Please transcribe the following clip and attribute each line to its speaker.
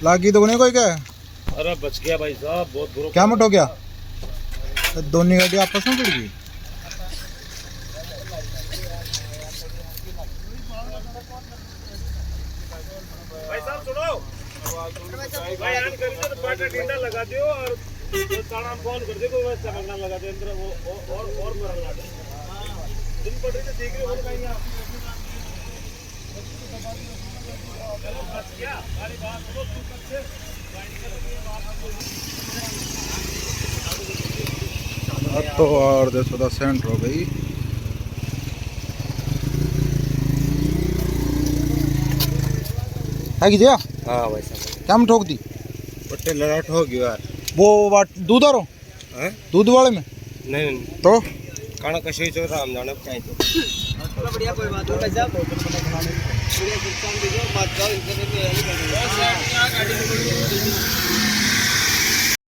Speaker 1: लागी तो नहीं कोई क्या?
Speaker 2: अरे बच गया भाई साहब, बहुत बुरा।
Speaker 1: क्या मट हो गया? दोनों गाड़ी आपस में भिड़ गई।
Speaker 2: भाई साहब सुनो, भाई आन कर दो तो पाटा टिंडा लगा दियो और ताड़ा फोन कर दे को बस चमकना लगा दे अंदर वो और मरना लगा। दिन पड़ रही तो देख रहे हो कहीं आप। चलो बच गया, हमारी बात सुनो तू से
Speaker 1: तो और 10 सेंट हो गई। है कि जया?
Speaker 2: हां भाई साहब
Speaker 1: क्या में ठोक दी?
Speaker 2: बट्टे लड़ाट हो गया यार।
Speaker 1: वो बाट दूध आ रहा
Speaker 2: हैं?
Speaker 1: दूध वाले में
Speaker 2: नहीं
Speaker 1: तो
Speaker 2: काना कशे चो राम जाने कहीं तो थोड़ा बढ़िया कोई बात नहीं भाई साहब। पूरे सिस्टम दीजिए बात जाओ इनसे भी यही करेंगे।